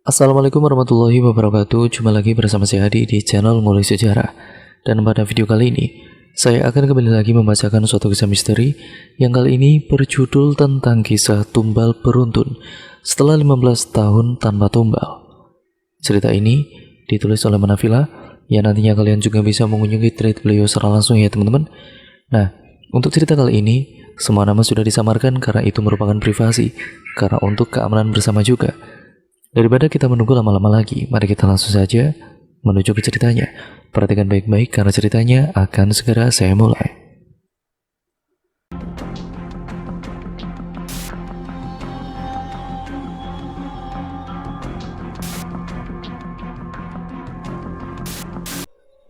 Assalamualaikum warahmatullahi wabarakatuh. Jumpa lagi bersama saya Adi di channel Mulai Sejarah. Dan pada video kali ini, saya akan kembali lagi membacakan suatu kisah misteri yang kali ini berjudul tentang kisah tumbal beruntun setelah 15 tahun tanpa tumbal. Cerita ini ditulis oleh Manafila, yang nantinya kalian juga bisa mengunjungi thread beliau secara langsung ya teman-teman. Nah, untuk cerita kali ini, semua nama sudah disamarkan karena itu merupakan privasi, karena untuk keamanan bersama juga. Daripada kita menunggu lama-lama lagi, mari kita langsung saja menuju ke ceritanya. Perhatikan baik-baik karena ceritanya akan segera saya mulai.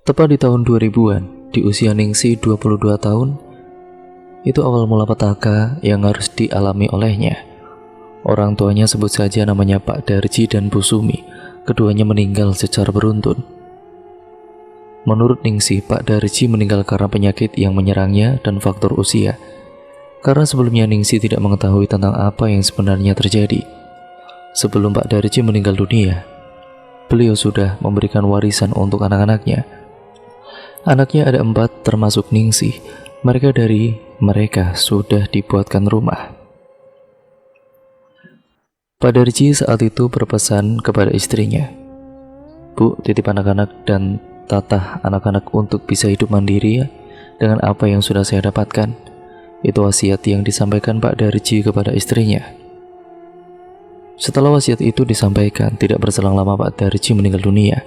Tepat di tahun 2000-an, di usia Ningsih 22 tahun, itu awal mula petaka yang harus dialami olehnya. Orang tuanya sebut saja namanya Pak Darji dan Bu Sumi. Keduanya meninggal secara beruntun. Menurut Ningsih, Pak Darji meninggal karena penyakit yang menyerangnya dan faktor usia. Karena sebelumnya Ningsih tidak mengetahui tentang apa yang sebenarnya terjadi. Sebelum Pak Darji meninggal dunia, beliau sudah memberikan warisan untuk anak-anaknya. Anaknya ada 4 termasuk Ningsih. Mereka sudah dibuatkan rumah. Pak Darji saat itu berpesan kepada istrinya, "Bu, titip anak-anak dan tatah anak-anak untuk bisa hidup mandiri ya, dengan apa yang sudah saya dapatkan." Itu wasiat yang disampaikan Pak Darji kepada istrinya. Setelah wasiat itu disampaikan, tidak berselang lama Pak Darji meninggal dunia.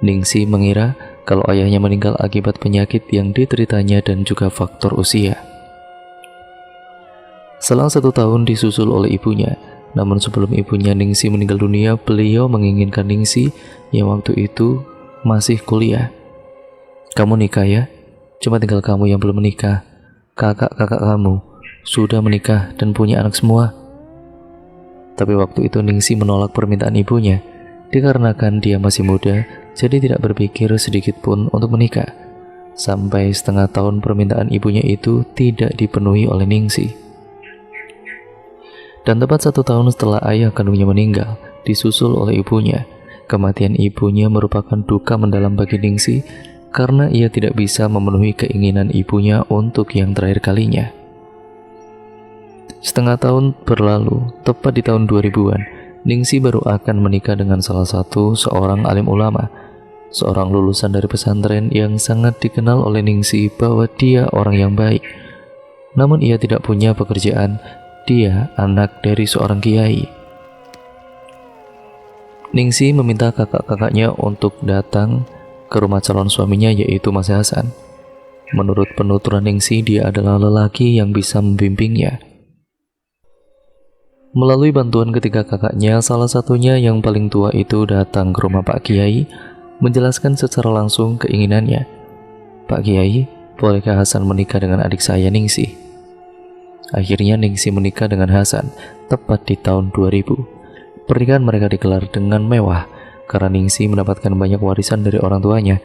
Ningsih mengira kalau ayahnya meninggal akibat penyakit yang dideritanya dan juga faktor usia. Selang 1 tahun disusul oleh ibunya. Namun sebelum ibunya Ningsih meninggal dunia, beliau menginginkan Ningsih yang waktu itu masih kuliah. "Kamu nikah ya? Cuma tinggal kamu yang belum menikah. Kakak-kakak kamu sudah menikah dan punya anak semua." Tapi waktu itu Ningsih menolak permintaan ibunya, dikarenakan dia masih muda, jadi tidak berpikir sedikit pun untuk menikah. Sampai setengah tahun permintaan ibunya itu tidak dipenuhi oleh Ningsih. Dan tepat 1 tahun setelah ayah kandungnya meninggal, disusul oleh ibunya. Kematian ibunya merupakan duka mendalam bagi Ningsih karena ia tidak bisa memenuhi keinginan ibunya untuk yang terakhir kalinya. Setengah tahun berlalu, tepat di tahun 2000-an, Ningsih baru akan menikah dengan salah satu seorang alim ulama, seorang lulusan dari pesantren yang sangat dikenal oleh Ningsih bahwa dia orang yang baik. Namun ia tidak punya pekerjaan. Dia anak dari seorang kiai. Ningsih meminta kakak-kakaknya untuk datang ke rumah calon suaminya, yaitu Mas Hasan. Menurut penuturan Ningsih, dia adalah lelaki yang bisa membimbingnya. Melalui bantuan ketiga kakaknya, salah satunya yang paling tua itu datang ke rumah Pak Kiai, menjelaskan secara langsung keinginannya. "Pak Kiai, bolehkah Hasan menikah dengan adik saya Ningsih?" Akhirnya Ningsih menikah dengan Hasan tepat di tahun 2000. Pernikahan mereka digelar dengan mewah karena Ningsih mendapatkan banyak warisan dari orang tuanya.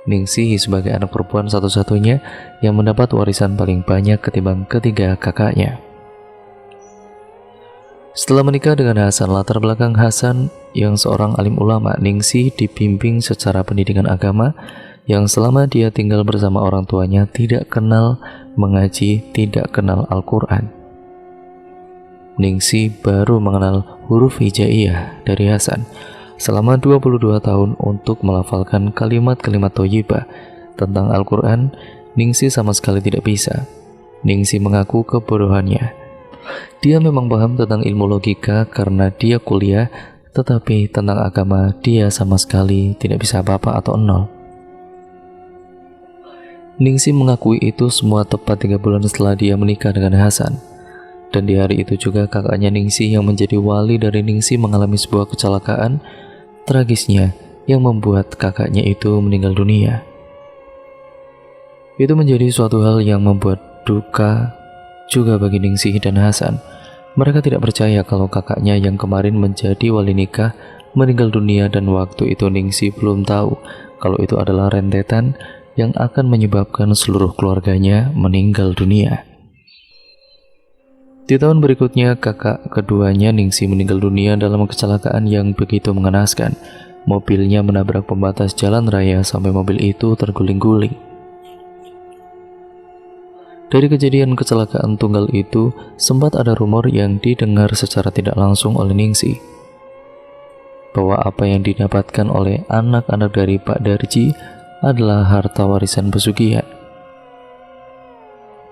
Ningsih sebagai anak perempuan satu-satunya yang mendapat warisan paling banyak ketimbang ketiga kakaknya. Setelah menikah dengan Hasan, latar belakang Hasan yang seorang alim ulama, Ningsih dibimbing secara pendidikan agama yang selama dia tinggal bersama orang tuanya tidak kenal mengaji, tidak kenal Al-Quran. Ningsih baru mengenal huruf hijaiyah dari Hasan selama 22 tahun untuk melafalkan kalimat-kalimat thayyibah tentang Al-Quran. Ningsih sama sekali tidak bisa. Ningsih mengaku kebodohannya. Dia memang paham tentang ilmu logika karena dia kuliah, tetapi tentang agama dia sama sekali tidak bisa apa-apa atau nol. Ningsih mengakui itu semua tepat 3 bulan setelah dia menikah dengan Hasan. Dan di hari itu juga kakaknya Ningsih yang menjadi wali dari Ningsih mengalami sebuah kecelakaan tragisnya yang membuat kakaknya itu meninggal dunia. Itu menjadi suatu hal yang membuat duka juga bagi Ningsih dan Hasan. Mereka tidak percaya kalau kakaknya yang kemarin menjadi wali nikah meninggal dunia, dan waktu itu Ningsih belum tahu kalau itu adalah rentetan yang akan menyebabkan seluruh keluarganya meninggal dunia. Di tahun berikutnya, kakak keduanya Ningsih meninggal dunia dalam kecelakaan yang begitu mengenaskan. Mobilnya menabrak pembatas jalan raya sampai mobil itu terguling-guling. Dari kejadian kecelakaan tunggal itu, sempat ada rumor yang didengar secara tidak langsung oleh Ningsih, bahwa apa yang didapatkan oleh anak-anak dari Pak Darji adalah harta warisan pesugihan.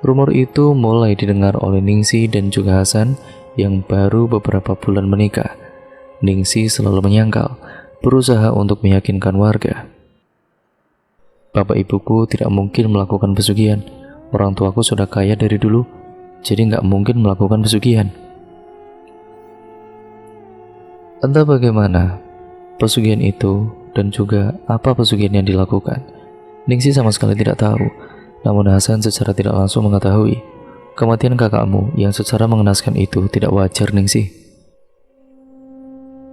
Rumor itu mulai didengar oleh Ningsih dan juga Hasan yang baru beberapa bulan menikah. Ningsih selalu menyangkal, berusaha untuk meyakinkan warga. Bapak ibuku tidak mungkin melakukan pesugihan. Orang tuaku sudah kaya dari dulu, jadi nggak mungkin melakukan pesugihan. Entah bagaimana pesugihan itu dan juga apa pesugihan yang dilakukan, Ningsih sama sekali tidak tahu. Namun Hasan secara tidak langsung mengetahui kematian kakakmu yang secara mengenaskan itu tidak wajar, Ningsih.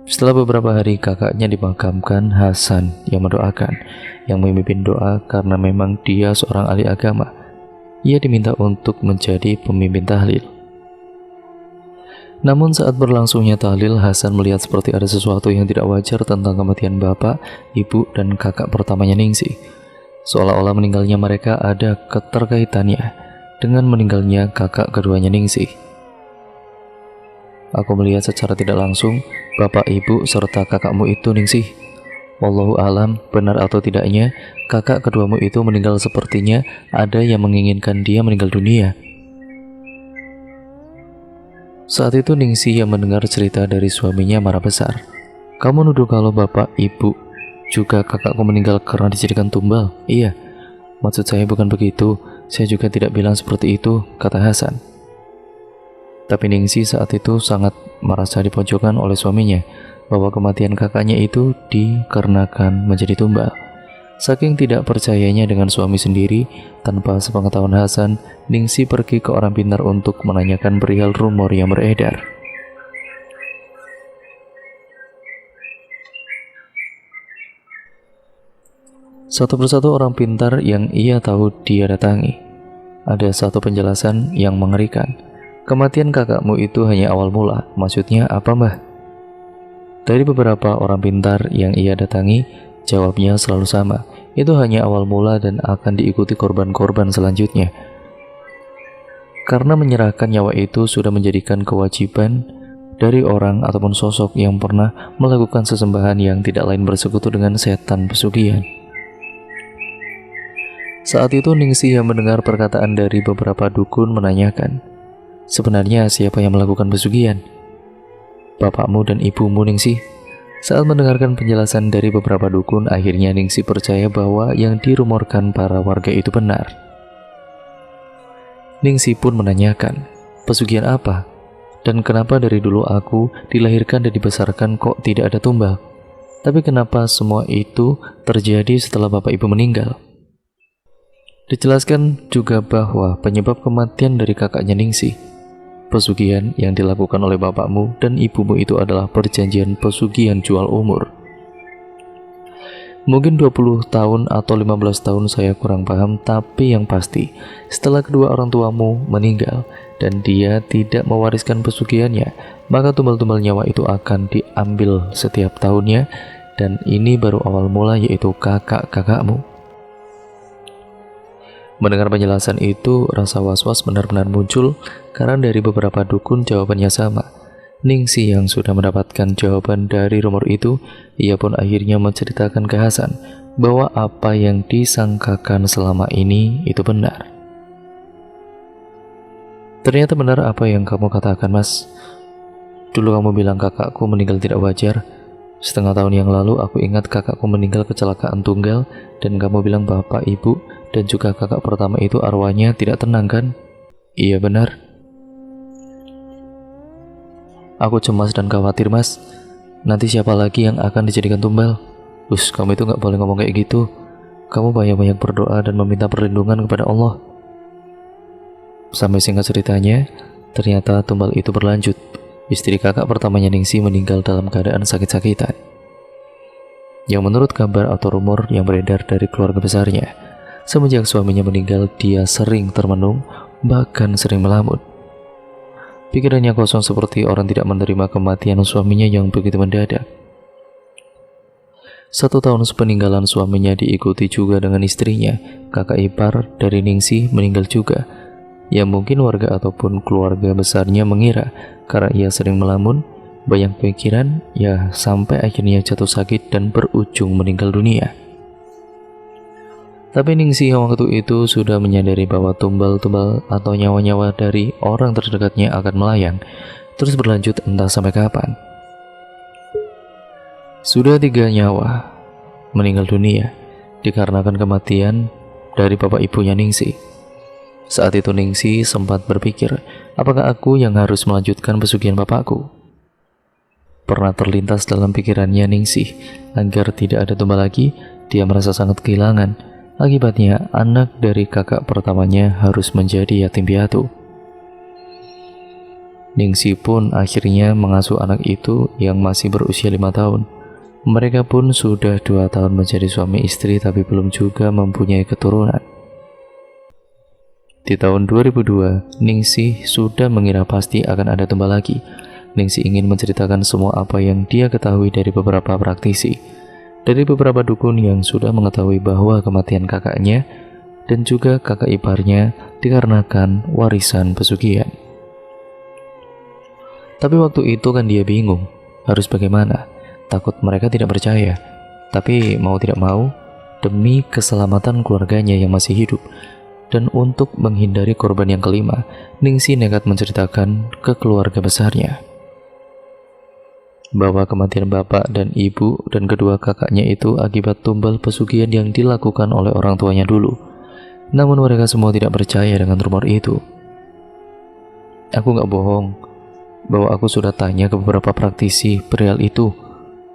Setelah beberapa hari kakaknya dimakamkan, Hasan yang mendoakan, yang memimpin doa karena memang dia seorang ahli agama. Ia diminta untuk menjadi pemimpin tahlil. Namun saat berlangsungnya tahlil, Hasan melihat seperti ada sesuatu yang tidak wajar tentang kematian bapak, ibu, dan kakak pertamanya Ningsih. Seolah-olah meninggalnya mereka ada keterkaitannya dengan meninggalnya kakak keduanya Ningsih. Aku melihat secara tidak langsung bapak, ibu, serta kakakmu itu, Ningsih. Wallahu alam, benar atau tidaknya kakak keduamu itu meninggal, sepertinya ada yang menginginkan dia meninggal dunia. Saat itu Ningsih yang mendengar cerita dari suaminya marah besar. Kamu nuduh kalau bapak, ibu, juga kakakku meninggal karena dijadikan tumbal? Iya, maksud saya bukan begitu. Saya juga tidak bilang seperti itu, kata Hasan. Tapi Ningsih saat itu sangat merasa dipojokkan oleh suaminya, bahwa kematian kakaknya itu dikarenakan menjadi tumbal. Saking tidak percayanya dengan suami sendiri, tanpa sepengetahuan Hasan, Ningsih pergi ke orang pintar untuk menanyakan perihal rumor yang beredar. Satu persatu orang pintar yang ia tahu dia datangi. Ada satu penjelasan yang mengerikan. Kematian kakakmu itu hanya awal mula. Maksudnya apa, Mbah? Dari beberapa orang pintar yang ia datangi, jawabnya selalu sama. Itu hanya awal mula dan akan diikuti korban-korban selanjutnya. Karena menyerahkan nyawa itu sudah menjadikan kewajiban dari orang ataupun sosok yang pernah melakukan sesembahan yang tidak lain bersekutu dengan setan pesugihan. Saat itu Ningsih yang mendengar perkataan dari beberapa dukun menanyakan, sebenarnya siapa yang melakukan pesugihan? Bapakmu dan ibumu, Ningsih. Saat mendengarkan penjelasan dari beberapa dukun, akhirnya Ningsih percaya bahwa yang dirumorkan para warga itu benar. Ningsih pun menanyakan, pesugihan apa? Dan kenapa dari dulu aku dilahirkan dan dibesarkan kok tidak ada tumbal? Tapi kenapa semua itu terjadi setelah bapak ibu meninggal? Dijelaskan juga bahwa penyebab kematian dari kakaknya Ningsih, pesugihan yang dilakukan oleh bapakmu dan ibumu itu adalah perjanjian pesugihan jual umur. Mungkin 20 tahun atau 15 tahun, saya kurang paham, tapi yang pasti setelah kedua orang tuamu meninggal dan dia tidak mewariskan pesugihannya, maka tumbal-tumbal nyawa itu akan diambil setiap tahunnya, dan ini baru awal mula, yaitu kakak-kakakmu. Mendengar penjelasan itu, rasa was-was benar-benar muncul karena dari beberapa dukun jawabannya sama. Ningsih yang sudah mendapatkan jawaban dari rumor itu, ia pun akhirnya menceritakan ke Hasan bahwa apa yang disangkakan selama ini itu benar. Ternyata benar apa yang kamu katakan, Mas. Dulu kamu bilang kakakku meninggal tidak wajar. Setengah tahun yang lalu aku ingat kakakku meninggal kecelakaan tunggal, dan kamu bilang bapak, ibu, dan juga kakak pertama itu arwahnya tidak tenang, kan? Iya benar. Aku cemas dan khawatir, Mas. Nanti siapa lagi yang akan dijadikan tumbal? Kamu itu gak boleh ngomong kayak gitu. Kamu banyak-banyak berdoa dan meminta perlindungan kepada Allah. Sampai singkat ceritanya, ternyata tumbal itu berlanjut. Istri kakak pertamanya Ningsih meninggal dalam keadaan sakit-sakitan. Yang menurut kabar atau rumor yang beredar dari keluarga besarnya, semenjak suaminya meninggal dia sering termenung, bahkan sering melamun. Pikirannya kosong seperti orang tidak menerima kematian suaminya yang begitu mendadak. 1 tahun sepeninggalan suaminya diikuti juga dengan istrinya, kakak ipar dari Ningsih meninggal juga. Ya mungkin warga ataupun keluarga besarnya mengira karena ia sering melamun, banyak pikiran, ya sampai akhirnya jatuh sakit dan berujung meninggal dunia. Tapi Ningsih waktu itu sudah menyadari bahwa tumbal-tumbal atau nyawa-nyawa dari orang terdekatnya akan melayang, terus berlanjut entah sampai kapan. Sudah 3 nyawa meninggal dunia dikarenakan kematian dari bapak ibunya Ningsih. Saat itu Ningsih sempat berpikir, apakah aku yang harus melanjutkan pesugihan bapakku? Pernah terlintas dalam pikirannya Ningsih agar tidak ada tumbal lagi. Dia merasa sangat kehilangan. Akibatnya anak dari kakak pertamanya harus menjadi yatim piatu. Ningsih pun akhirnya mengasuh anak itu yang masih berusia 5 tahun. Mereka pun sudah 2 tahun menjadi suami istri tapi belum juga mempunyai keturunan. Di tahun 2002, Ningsih sudah mengira pasti akan ada tumbal lagi. Ningsih ingin menceritakan semua apa yang dia ketahui dari beberapa praktisi, dari beberapa dukun yang sudah mengetahui bahwa kematian kakaknya dan juga kakak iparnya dikarenakan warisan pesugihan. Tapi waktu itu kan dia bingung harus bagaimana. Takut mereka tidak percaya, tapi mau tidak mau demi keselamatan keluarganya yang masih hidup dan untuk menghindari korban yang kelima, Ningsih nekat menceritakan ke keluarga besarnya bahwa kematian bapak dan ibu dan kedua kakaknya itu akibat tumbal pesugihan yang dilakukan oleh orang tuanya dulu. Namun mereka semua tidak percaya dengan rumor itu. Aku gak bohong bahwa aku sudah tanya ke beberapa praktisi perihal itu.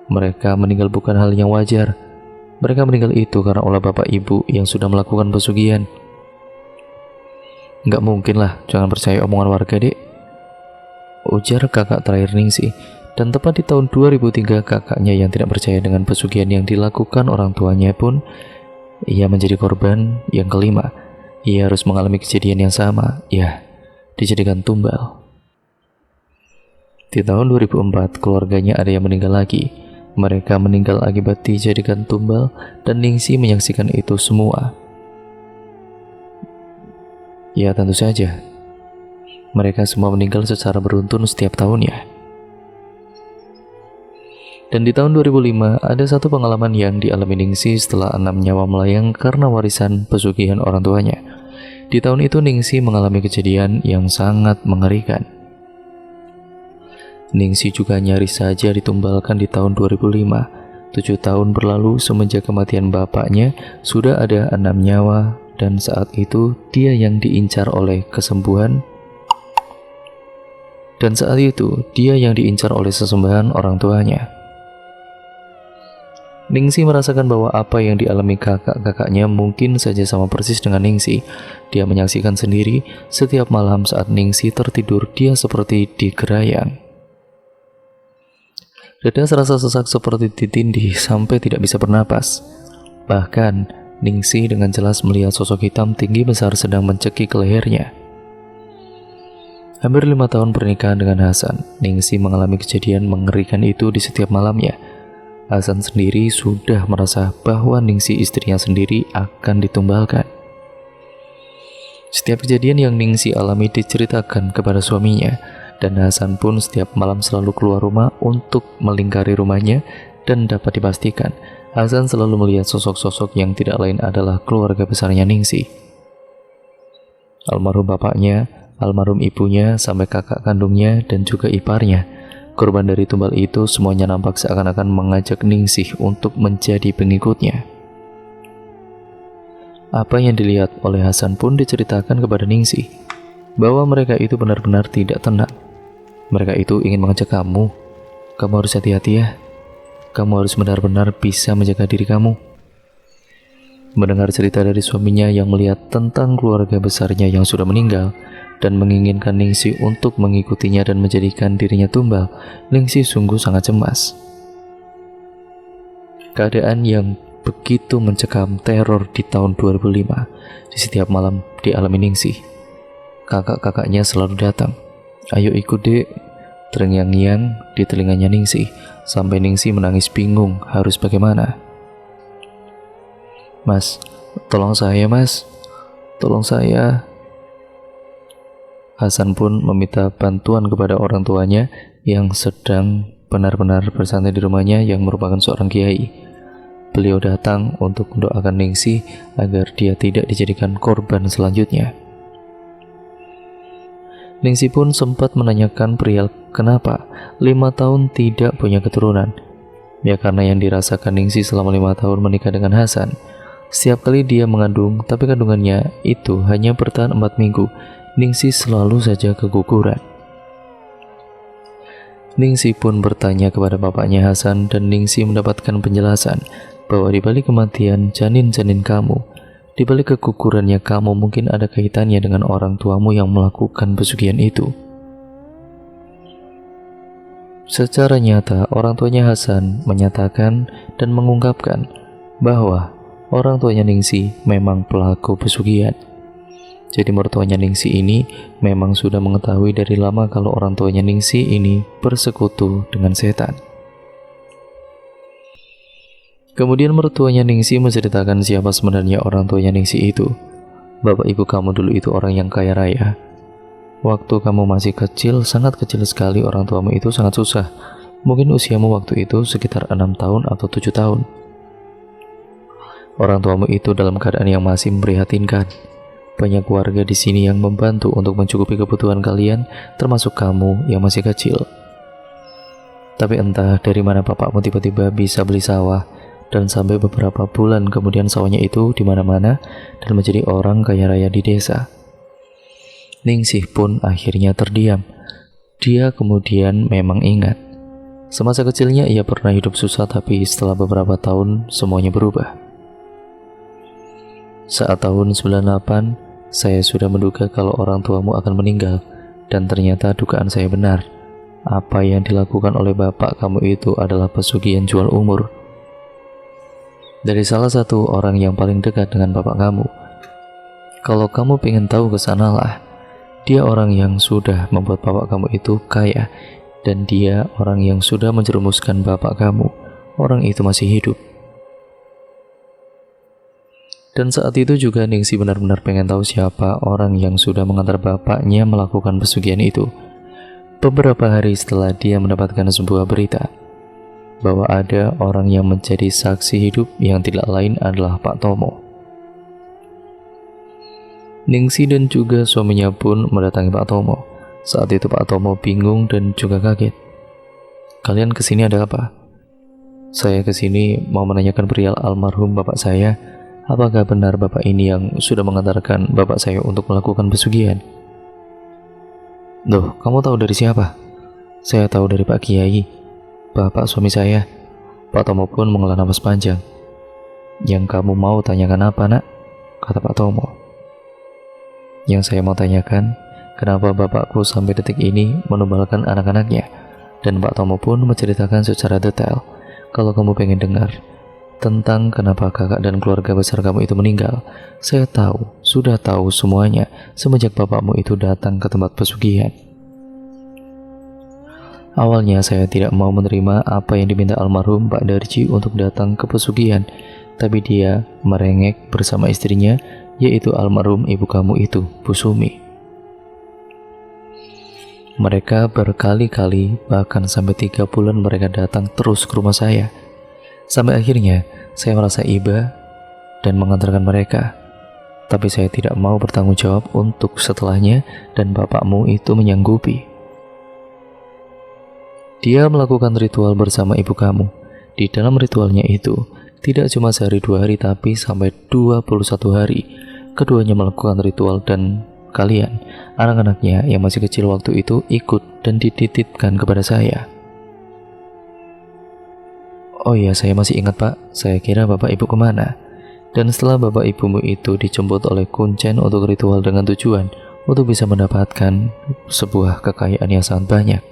Mereka meninggal bukan hal yang wajar. Mereka meninggal itu karena olah bapak ibu yang sudah melakukan pesugihan. Gak mungkin lah, jangan percaya omongan warga, dek, ujar kakak terakhir Ningsih. Dan tepat di tahun 2003, kakaknya yang tidak percaya dengan pesugihan yang dilakukan orang tuanya pun, ia menjadi korban yang kelima. Ia harus mengalami kejadian yang sama, ya, dijadikan tumbal. Di tahun 2004, keluarganya ada yang meninggal lagi. Mereka meninggal akibat dijadikan tumbal dan Ningsih menyaksikan itu semua. Ya tentu saja, mereka semua meninggal secara beruntun setiap tahunnya. Dan di tahun 2005 ada satu pengalaman yang dialami Ningsih setelah 6 nyawa melayang karena warisan pesugihan orang tuanya. Di tahun itu Ningsih mengalami kejadian yang sangat mengerikan. Ningsih juga nyaris saja ditumbalkan di tahun 2005. 7 tahun berlalu semenjak kematian bapaknya, sudah ada 6 nyawa dan saat itu dia yang diincar oleh kesembuhan. Dan saat itu dia yang diincar oleh sesembahan orang tuanya. Ningsih merasakan bahwa apa yang dialami kakak-kakaknya mungkin saja sama persis dengan Ningsih. Dia menyaksikan sendiri setiap malam saat Ningsih tertidur, dia seperti digerayang. Dada serasa sesak seperti ditindih sampai tidak bisa bernapas. Bahkan Ningsih dengan jelas melihat sosok hitam tinggi besar sedang mencekik lehernya. Hampir 5 tahun pernikahan dengan Hasan, Ningsih mengalami kejadian mengerikan itu di setiap malamnya. Hasan sendiri sudah merasa bahwa Ningsih istrinya sendiri akan ditumbalkan. Setiap kejadian yang Ningsih alami diceritakan kepada suaminya, dan Hasan pun setiap malam selalu keluar rumah untuk melingkari rumahnya, dan dapat dipastikan Hasan selalu melihat sosok-sosok yang tidak lain adalah keluarga besarnya Ningsih. Almarhum bapaknya, almarhum ibunya, sampai kakak kandungnya dan juga iparnya. Korban dari tumbal itu semuanya nampak seakan-akan mengajak Ningsih untuk menjadi pengikutnya. Apa yang dilihat oleh Hasan pun diceritakan kepada Ningsih, bahwa mereka itu benar-benar tidak tenang. Mereka itu ingin mengajak kamu harus hati-hati ya. Kamu harus benar-benar bisa menjaga diri kamu. Mendengar cerita dari suaminya yang melihat tentang keluarga besarnya yang sudah meninggal, dan menginginkan Ningsih untuk mengikutinya dan menjadikan dirinya tumbal, Ningsih sungguh sangat cemas. Keadaan yang begitu mencekam teror di tahun 2005, di setiap malam dialami Ningsih. Kakak-kakaknya selalu datang. Ayo ikut dek, terngiang-ngiang di telinganya Ningsih, sampai Ningsih menangis bingung harus bagaimana. Mas, tolong saya mas, tolong saya. Hasan pun meminta bantuan kepada orang tuanya yang sedang benar-benar bersantai di rumahnya yang merupakan seorang kiai. Beliau datang untuk mendoakan Ningsih agar dia tidak dijadikan korban selanjutnya. Ningsih pun sempat menanyakan perihal kenapa 5 tahun tidak punya keturunan. Ya karena yang dirasakan Ningsih selama 5 tahun menikah dengan Hasan. Setiap kali dia mengandung, tapi kandungannya itu hanya bertahan 4 minggu, Ningsih selalu saja keguguran. Ningsih pun bertanya kepada bapaknya Hasan dan Ningsih mendapatkan penjelasan bahwa di balik kematian janin-janin kamu, di balik kegugurannya kamu mungkin ada kaitannya dengan orang tuamu yang melakukan pesugihan itu. Secara nyata, orang tuanya Hasan menyatakan dan mengungkapkan bahwa orang tuanya Ningsih memang pelaku pesugihan. Jadi mertuanya Ningsih ini memang sudah mengetahui dari lama kalau orang tuanya Ningsih ini bersekutu dengan setan. Kemudian mertuanya Ningsih menceritakan siapa sebenarnya orang tuanya Ningsih itu. Bapak ibu kamu dulu itu orang yang kaya raya. Waktu kamu masih kecil, sangat kecil sekali, orang tuamu itu sangat susah. Mungkin usiamu waktu itu sekitar 6 tahun atau 7 tahun. Orang tuamu itu dalam keadaan yang masih memprihatinkan. Banyak warga di sini yang membantu untuk mencukupi kebutuhan kalian, termasuk kamu yang masih kecil. Tapi entah dari mana bapakmu tiba-tiba bisa beli sawah, dan sampai beberapa bulan kemudian sawahnya itu di mana-mana dan menjadi orang kaya raya di desa. Ningsih pun akhirnya terdiam. Dia kemudian memang ingat. Semasa kecilnya ia pernah hidup susah, tapi setelah beberapa tahun semuanya berubah. Saat tahun 98, saya sudah menduga kalau orang tuamu akan meninggal, dan ternyata dugaan saya benar. Apa yang dilakukan oleh bapak kamu itu adalah pesugihan jual umur. Dari salah satu orang yang paling dekat dengan bapak kamu. Kalau kamu pengen tahu, kesanalah. Dia orang yang sudah membuat bapak kamu itu kaya, dan dia orang yang sudah menjerumuskan bapak kamu. Orang itu masih hidup. Dan saat itu juga Ningsih benar-benar pengen tahu siapa orang yang sudah mengantar bapaknya melakukan pesugihan itu. Beberapa hari setelah dia mendapatkan sebuah berita bahwa ada orang yang menjadi saksi hidup yang tidak lain adalah Pak Tomo. Ningsih dan juga suaminya pun mendatangi Pak Tomo. Saat itu Pak Tomo bingung dan juga kaget. Kalian kesini ada apa? Saya kesini mau menanyakan perihal almarhum bapak saya. Apakah benar bapak ini yang sudah mengantarkan bapak saya untuk melakukan pesugihan? Loh, kamu tahu dari siapa? Saya tahu dari Pak Kiai, bapak suami saya. Pak Tomo pun menghela nafas panjang. Yang kamu mau tanyakan apa, nak? Kata Pak Tomo. Yang saya mau tanyakan, kenapa bapakku sampai detik ini menumbalkan anak-anaknya? Dan Pak Tomo pun menceritakan secara detail. Kalau kamu pengen dengar tentang kenapa kakak dan keluarga besar kamu itu meninggal, saya tahu, sudah tahu semuanya semenjak bapakmu itu datang ke tempat pesugihan. Awalnya saya tidak mau menerima apa yang diminta almarhum Pak Darji untuk datang ke pesugihan, tapi dia merengek bersama istrinya, yaitu almarhum ibu kamu itu, Bu Sumi. Mereka berkali-kali, bahkan sampai 3 bulan mereka datang terus ke rumah saya. Sampai akhirnya saya merasa iba dan mengantarkan mereka. Tapi saya tidak mau bertanggung jawab untuk setelahnya, dan bapakmu itu menyanggupi. Dia melakukan ritual bersama ibu kamu. Di dalam ritualnya itu tidak cuma sehari 2 hari, tapi sampai 21 hari. Keduanya melakukan ritual, dan kalian, anak-anaknya yang masih kecil waktu itu, ikut dan dititipkan kepada saya. Oh iya, saya masih ingat Pak, saya kira bapak ibu kemana. Dan setelah bapak ibumu itu dijemput oleh kuncen untuk ritual dengan tujuan untuk bisa mendapatkan sebuah kekayaan yang sangat banyak.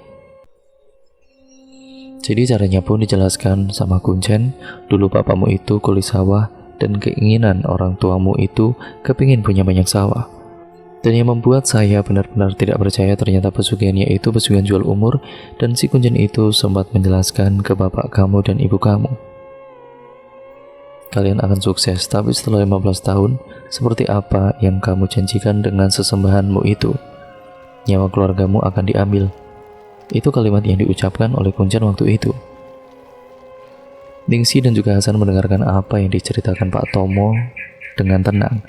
Jadi caranya pun dijelaskan sama kuncen. Dulu bapakmu itu kuli sawah, dan keinginan orang tuamu itu kepingin punya banyak sawah. Dan yang membuat saya benar-benar tidak percaya ternyata pesugihannya itu pesugihan jual umur, dan si Kuncen itu sempat menjelaskan ke bapak kamu dan ibu kamu. Kalian akan sukses, tapi setelah 15 tahun, seperti apa yang kamu janjikan dengan sesembahanmu itu? Nyawa keluargamu akan diambil. Itu kalimat yang diucapkan oleh Kuncen waktu itu. Ningsi dan juga Hasan mendengarkan apa yang diceritakan Pak Tomo dengan tenang.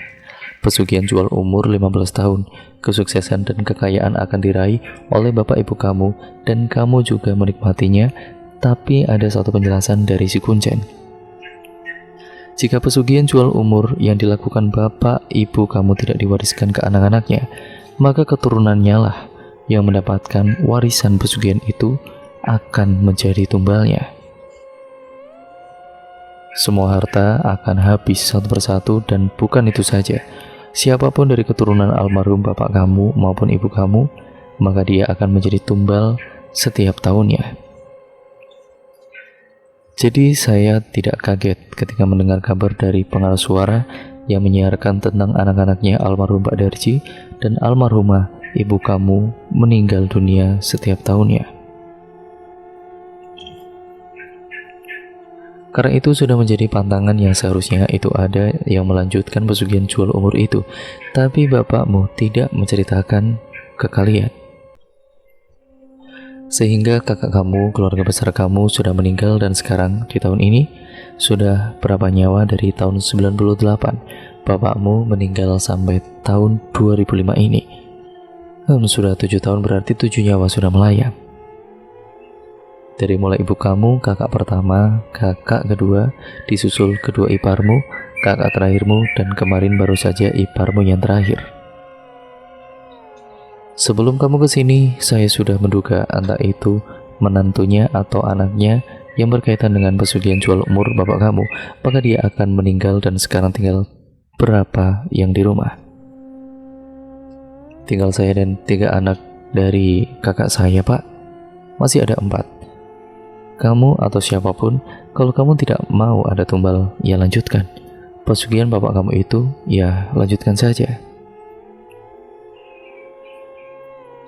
Pesugihan jual umur 15 tahun, kesuksesan dan kekayaan akan diraih oleh bapak ibu kamu, dan kamu juga menikmatinya. Tapi ada satu penjelasan dari si Kuncen. Jika pesugihan jual umur yang dilakukan bapak ibu kamu tidak diwariskan ke anak-anaknya, maka keturunannya lah yang mendapatkan warisan pesugihan itu akan menjadi tumbalnya. Semua harta akan habis satu persatu, dan bukan itu saja. Siapapun dari keturunan almarhum bapak kamu maupun ibu kamu, maka dia akan menjadi tumbal setiap tahunnya. Jadi saya tidak kaget ketika mendengar kabar dari pengarah suara yang menyiarkan tentang anak-anaknya almarhum Pak Darji dan almarhumah ibu kamu meninggal dunia setiap tahunnya. Karena itu sudah menjadi pantangan yang seharusnya itu ada yang melanjutkan pesugihan jual umur itu. Tapi bapakmu tidak menceritakan ke kalian. Sehingga kakak kamu, keluarga besar kamu sudah meninggal, dan sekarang di tahun ini sudah berapa nyawa dari tahun 98 bapakmu meninggal sampai tahun 2005 ini. Sudah 7 tahun, berarti 7 nyawa sudah melayang. Dari mulai ibu kamu, kakak pertama, kakak kedua, disusul kedua iparmu, kakak terakhirmu, dan kemarin baru saja iparmu yang terakhir. Sebelum kamu kesini, saya sudah menduga entah itu menantunya atau anaknya yang berkaitan dengan pesugihan jual umur bapak kamu, maka dia akan meninggal, dan sekarang tinggal berapa yang di rumah? Tinggal saya dan 3 anak dari kakak saya, Pak. Masih ada 4. Kamu atau siapapun, kalau kamu tidak mau ada tumbal, ya lanjutkan. Pesugihan bapak kamu itu, ya lanjutkan saja.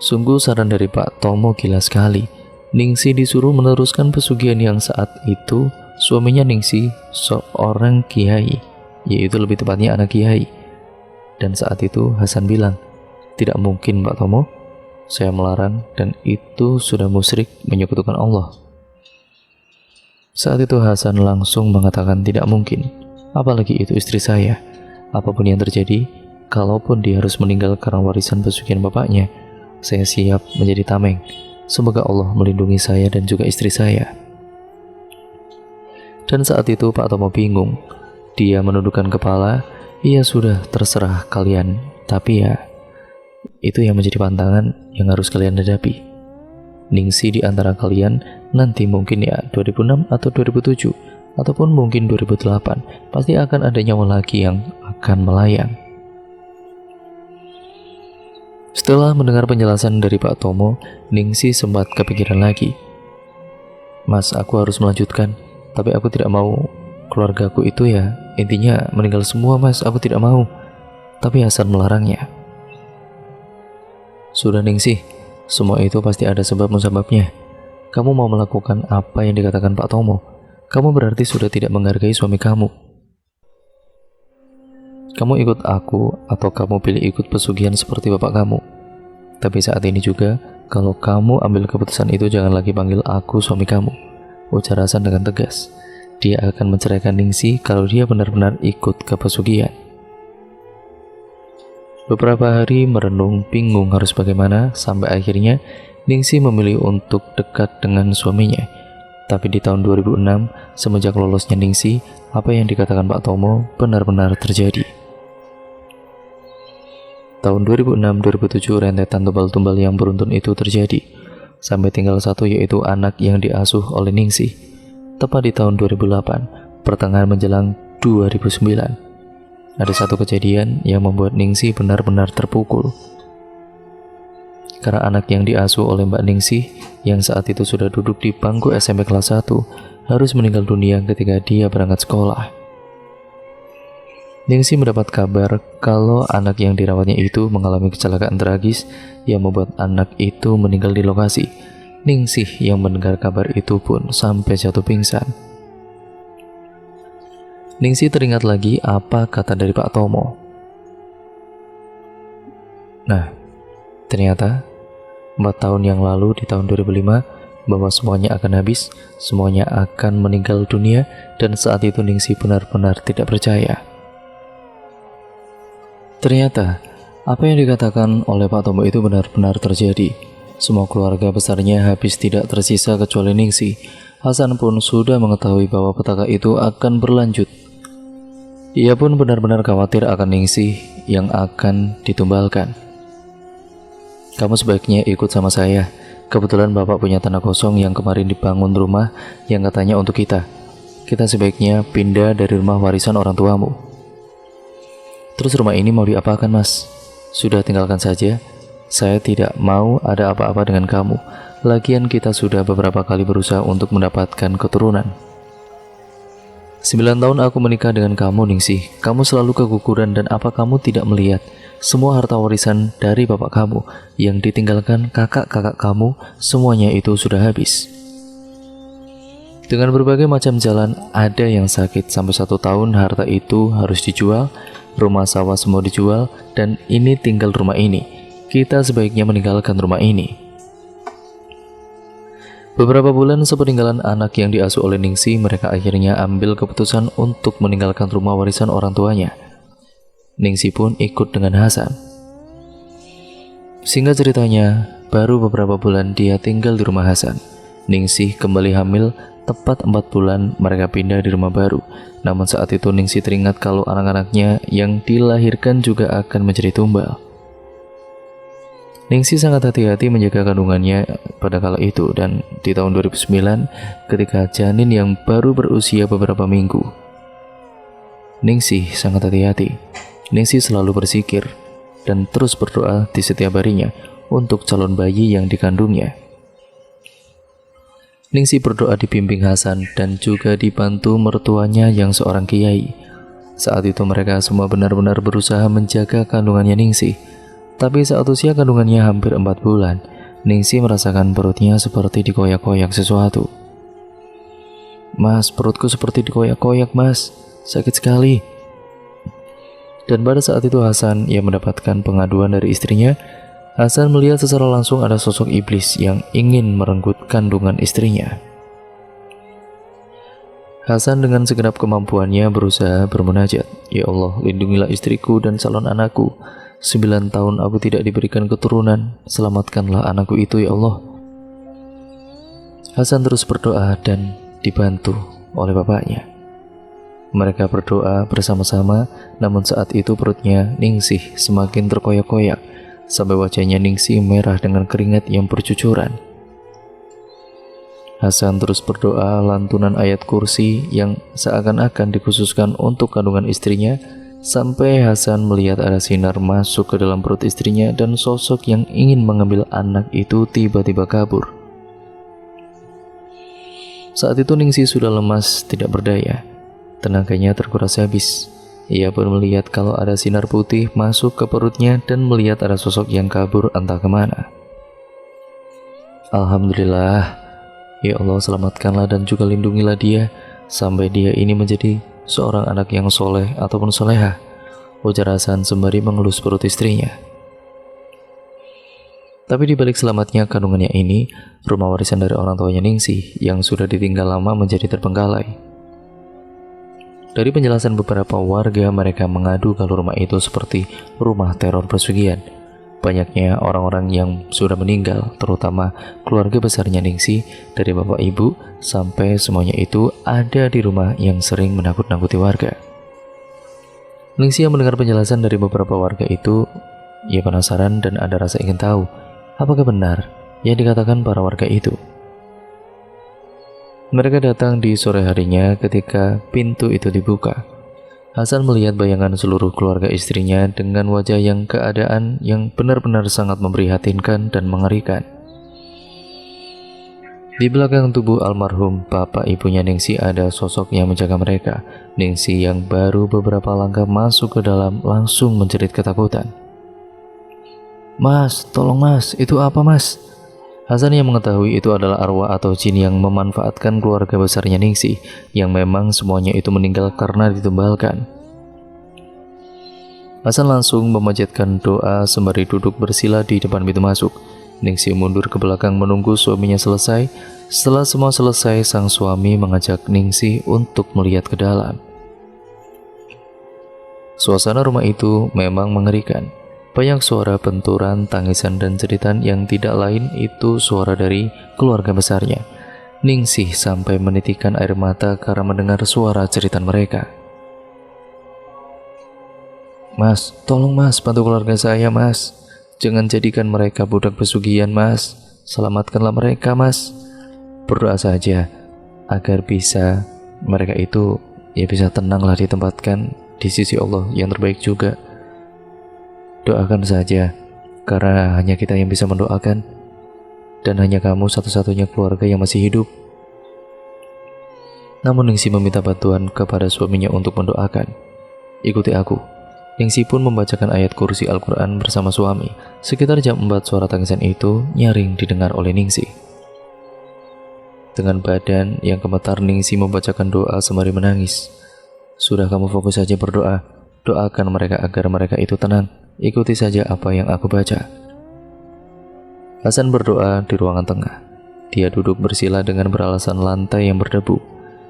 Sungguh saran dari Pak Tomo gila sekali. Ningsi disuruh meneruskan pesugihan yang saat itu suaminya Ningsi seorang kiai, yaitu lebih tepatnya anak kiai. Dan saat itu Hasan bilang, tidak mungkin Pak Tomo, saya melarang, dan itu sudah musyrik menyekutukan Allah. Saat itu Hasan langsung mengatakan tidak mungkin, apalagi itu istri saya. Apapun yang terjadi, kalaupun dia harus meninggal karena warisan pesugihan bapaknya, saya siap menjadi tameng. Semoga Allah melindungi saya dan juga istri saya. Dan saat itu Pak Tomo bingung. Dia menundukkan kepala, iya sudah terserah kalian, tapi ya itu yang menjadi pantangan yang harus kalian hadapi. Ningsi di antara kalian nanti mungkin ya 2006 atau 2007 ataupun mungkin 2008 pasti akan ada nyawa lagi yang akan melayang. Setelah mendengar penjelasan dari Pak Tomo, Ningsi sempat kepikiran lagi. Mas, aku harus melanjutkan, tapi aku tidak mau keluargaku itu ya intinya meninggal semua, Mas. Aku tidak mau. Tapi Hasan melarangnya. Sudah Ningsi, semua itu pasti ada sebab musababnya. Kamu mau melakukan apa yang dikatakan Pak Tomo, kamu berarti sudah tidak menghargai suami kamu. Kamu ikut aku atau kamu pilih ikut pesugihan seperti bapak kamu. Tapi saat ini juga, kalau kamu ambil keputusan itu, jangan lagi panggil aku suami kamu, ujar Hasan dengan tegas. Dia akan menceraikan Ningsi kalau dia benar-benar ikut ke pesugihan. Beberapa hari merenung, bingung harus bagaimana, sampai akhirnya Ningsi memilih untuk dekat dengan suaminya. Tapi di tahun 2006, semenjak lolosnya Ningsi, apa yang dikatakan Pak Tomo benar-benar terjadi. Tahun 2006-2007 rentetan tumbal-tumbal yang beruntun itu terjadi, sampai tinggal satu, yaitu anak yang diasuh oleh Ningsi. Tepat di tahun 2008, pertengahan menjelang 2009. Ada satu kejadian yang membuat Ningsi benar-benar terpukul. Karena anak yang diasuh oleh Mbak Ningsi, yang saat itu sudah duduk di bangku SMP kelas 1, harus meninggal dunia ketika dia berangkat sekolah. Ningsih mendapat kabar kalau anak yang dirawatnya itu mengalami kecelakaan tragis yang membuat anak itu meninggal di lokasi. Ningsih yang mendengar kabar itu pun sampai jatuh pingsan. Ningsih teringat lagi apa kata dari Pak Tomo. Nah, ternyata 4 tahun yang lalu di tahun 2005 bahwa semuanya akan habis, semuanya akan meninggal dunia, dan saat itu Ningsih benar-benar tidak percaya. Ternyata, apa yang dikatakan oleh Pak Tomo itu benar-benar terjadi. Semua keluarga besarnya habis tidak tersisa kecuali Ningsih. Hasan pun sudah mengetahui bahwa petaka itu akan berlanjut. Ia pun benar-benar khawatir akan Ningsih yang akan ditumbalkan. Kamu sebaiknya ikut sama saya. Kebetulan Bapak punya tanah kosong yang kemarin dibangun rumah yang katanya untuk kita. Kita sebaiknya pindah dari rumah warisan orang tuamu. Terus rumah ini mau diapakan, Mas? Sudah tinggalkan saja. Saya tidak mau ada apa-apa dengan kamu. Lagian kita sudah beberapa kali berusaha untuk mendapatkan keturunan. 9 tahun aku menikah dengan kamu, Ningsih. Kamu selalu keguguran dan apa kamu tidak melihat semua harta warisan dari bapak kamu yang ditinggalkan kakak-kakak kamu, semuanya itu sudah habis. Dengan berbagai macam jalan, ada yang sakit sampai 1 tahun harta itu harus dijual, rumah sawah semua dijual, dan ini tinggal rumah ini. Kita sebaiknya meninggalkan rumah ini. Beberapa bulan sepeninggalan anak yang diasuh oleh Ningsih, mereka akhirnya ambil keputusan untuk meninggalkan rumah warisan orang tuanya. Ningsih pun ikut dengan Hasan. Singkat ceritanya, baru beberapa bulan dia tinggal di rumah Hasan. Ningsih kembali hamil. Tepat 4 bulan mereka pindah di rumah baru. Namun saat itu Ningsih teringat kalau anak-anaknya yang dilahirkan juga akan menjadi tumbal. Ningsih sangat hati-hati menjaga kandungannya pada kala itu, dan di tahun 2009 ketika janin yang baru berusia beberapa minggu, Ningsih sangat hati-hati. Ningsih selalu berzikir dan terus berdoa di setiap harinya untuk calon bayi yang dikandungnya. Ningsih berdoa dibimbing Hasan dan juga dibantu mertuanya yang seorang kiai. Saat itu mereka semua benar-benar berusaha menjaga kandungannya Ningsih. Tapi saat usia kandungannya hampir 4 bulan, Ningsih merasakan perutnya seperti dikoyak-koyak sesuatu. Mas, perutku seperti dikoyak-koyak, Mas. Sakit sekali. Dan pada saat itu Hasan yang mendapatkan pengaduan dari istrinya. Hasan melihat secara langsung ada sosok iblis yang ingin merenggut kandungan istrinya. Hasan dengan segenap kemampuannya berusaha bermunajat, "Ya Allah, lindungilah istriku dan calon anakku. 9 tahun aku tidak diberikan keturunan. Selamatkanlah anakku itu, ya Allah." Hasan terus berdoa dan dibantu oleh bapaknya. Mereka berdoa bersama-sama, namun saat itu perutnya Ningsih semakin terkoyak-koyak, sampai wajahnya Ningsih merah dengan keringat yang bercucuran. Hasan terus berdoa lantunan ayat kursi yang seakan-akan dikhususkan untuk kandungan istrinya, sampai Hasan melihat ada sinar masuk ke dalam perut istrinya dan sosok yang ingin mengambil anak itu tiba-tiba kabur. Saat itu Ningsih sudah lemas, tidak berdaya. Tenaganya terkuras habis. Ia pun melihat kalau ada sinar putih masuk ke perutnya dan melihat ada sosok yang kabur entah kemana. Alhamdulillah, ya Allah, selamatkanlah dan juga lindungilah dia sampai dia ini menjadi seorang anak yang soleh ataupun solehah, ujar Hasan sembari mengelus perut istrinya. Tapi di balik selamatnya kandungannya ini, rumah warisan dari orang tuanya Ningsih yang sudah ditinggal lama menjadi terbengkalai. Dari penjelasan beberapa warga, mereka mengadu kalau rumah itu seperti rumah teror pesugihan. Banyaknya orang-orang yang sudah meninggal, terutama keluarga besarnya Ningsih, dari bapak ibu sampai semuanya itu ada di rumah yang sering menakut-nakuti warga. Ningsih yang mendengar penjelasan dari beberapa warga itu, ia penasaran dan ada rasa ingin tahu apakah benar yang dikatakan para warga itu. Mereka datang di sore harinya ketika pintu itu dibuka. Hasan melihat bayangan seluruh keluarga istrinya dengan wajah yang keadaan yang benar-benar sangat memprihatinkan dan mengerikan. Di belakang tubuh almarhum bapak ibunya Ningsi ada sosok yang menjaga mereka. Ningsi yang baru beberapa langkah masuk ke dalam langsung menjerit ketakutan. "Mas, tolong mas, itu apa mas?" Hasan yang mengetahui itu adalah arwah atau jin yang memanfaatkan keluarga besarnya Ningsi, yang memang semuanya itu meninggal karena ditumbalkan. Hasan langsung memanjatkan doa sembari duduk bersila di depan pintu masuk. Ningsi mundur ke belakang menunggu suaminya selesai. Setelah semua selesai, sang suami mengajak Ningsi untuk melihat ke dalam. Suasana rumah itu memang mengerikan. Banyak suara benturan, tangisan, dan jeritan yang tidak lain itu suara dari keluarga besarnya. Ningsih sampai menitikkan air mata karena mendengar suara jeritan mereka. "Mas, tolong mas, bantu keluarga saya mas. Jangan jadikan mereka budak pesugihan mas. Selamatkanlah mereka mas. Berdoa saja agar bisa mereka itu bisa tenanglah ditempatkan di sisi Allah yang terbaik juga. Doakan saja, karena hanya kita yang bisa mendoakan, dan hanya kamu satu-satunya keluarga yang masih hidup." Namun Ningsi meminta bantuan kepada suaminya untuk mendoakan. "Ikuti aku." Ningsi pun membacakan ayat kursi Al-Quran bersama suami. Sekitar jam 4 suara tangisan itu nyaring didengar oleh Ningsi. Dengan badan yang gemetar, Ningsi membacakan doa sembari menangis. "Sudah, kamu fokus saja berdoa. Doakan mereka agar mereka itu tenang. Ikuti saja apa yang aku baca." Hasan berdoa di ruangan tengah. Dia duduk bersila dengan beralasan lantai yang berdebu.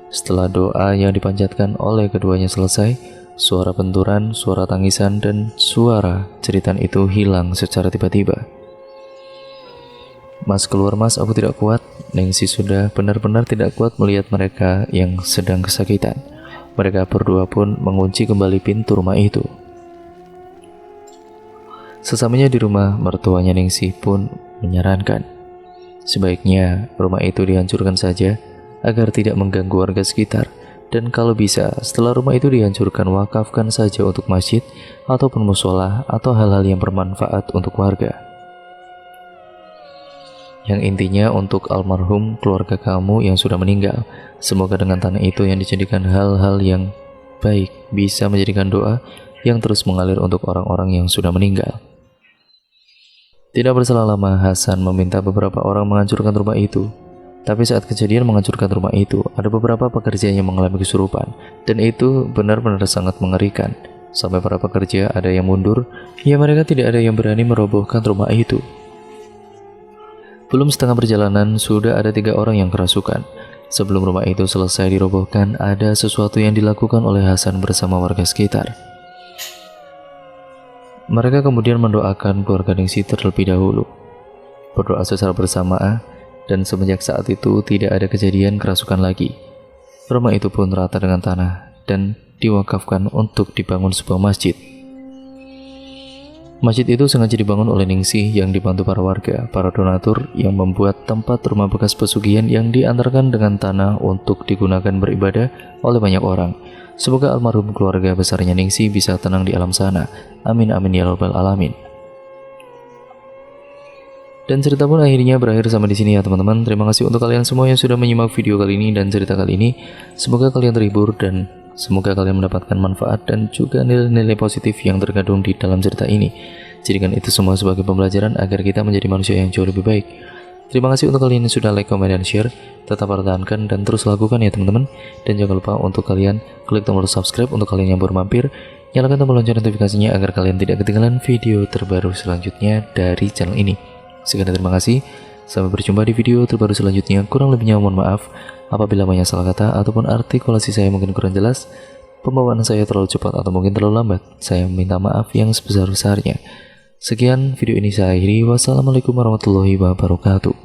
Setelah doa yang dipanjatkan oleh keduanya selesai, suara benturan, suara tangisan, dan suara jeritan itu hilang secara tiba-tiba. "Mas, keluar mas, aku tidak kuat." Ningsi sudah benar-benar tidak kuat melihat mereka yang sedang kesakitan. Mereka berdua pun mengunci kembali pintu rumah itu. Sesamanya di rumah, mertuanya Ningsi pun menyarankan sebaiknya rumah itu dihancurkan saja agar tidak mengganggu warga sekitar. Dan kalau bisa, setelah rumah itu dihancurkan, wakafkan saja untuk masjid ataupun musola atau hal-hal yang bermanfaat untuk warga. Yang intinya untuk almarhum keluarga kamu yang sudah meninggal. Semoga dengan tanah itu yang dijadikan hal-hal yang baik bisa menjadikan doa yang terus mengalir untuk orang-orang yang sudah meninggal. Tidak berselang lama, Hasan meminta beberapa orang menghancurkan rumah itu. Tapi saat kejadian menghancurkan rumah itu, ada beberapa pekerja yang mengalami kesurupan, dan itu benar-benar sangat mengerikan. Sampai para pekerja ada yang mundur, mereka tidak ada yang berani merobohkan rumah itu. Belum setengah perjalanan, sudah ada 3 orang yang kerasukan. Sebelum rumah itu selesai dirobohkan, ada sesuatu yang dilakukan oleh Hasan bersama warga sekitar. Mereka kemudian mendoakan keluarga Ningsi terlebih dahulu. Berdoa secara bersamaan, dan semenjak saat itu tidak ada kejadian kerasukan lagi. Rumah itu pun rata dengan tanah dan diwakafkan untuk dibangun sebuah masjid. Masjid itu sengaja dibangun oleh Ningsi yang dibantu para warga, para donatur yang membuat tempat rumah bekas pesugihan yang diantarkan dengan tanah untuk digunakan beribadah oleh banyak orang. Semoga almarhum keluarga besarnya Ningsi bisa tenang di alam sana. Amin amin ya rabbal alamin. Dan cerita pun akhirnya berakhir sampai di sini ya teman-teman. Terima kasih untuk kalian semua yang sudah menyimak video kali ini dan cerita kali ini. Semoga kalian terhibur dan semoga kalian mendapatkan manfaat dan juga nilai-nilai positif yang terkandung di dalam cerita ini. Jadikan itu semua sebagai pembelajaran agar kita menjadi manusia yang jauh lebih baik. Terima kasih untuk kalian yang sudah like, comment, dan share. Tetap pertahankan dan terus lakukan ya teman-teman. Dan jangan lupa untuk kalian klik tombol subscribe untuk kalian yang baru mampir. Nyalakan tombol lonceng notifikasinya agar kalian tidak ketinggalan video terbaru selanjutnya dari channel ini. Sekian, terima kasih. Sampai berjumpa di video terbaru selanjutnya. Kurang lebihnya mohon maaf apabila banyak salah kata ataupun artikulasi saya mungkin kurang jelas, pembawaan saya terlalu cepat atau mungkin terlalu lambat. Saya minta maaf yang sebesar-besarnya. Sekian video ini saya akhiri. Wassalamualaikum warahmatullahi wabarakatuh.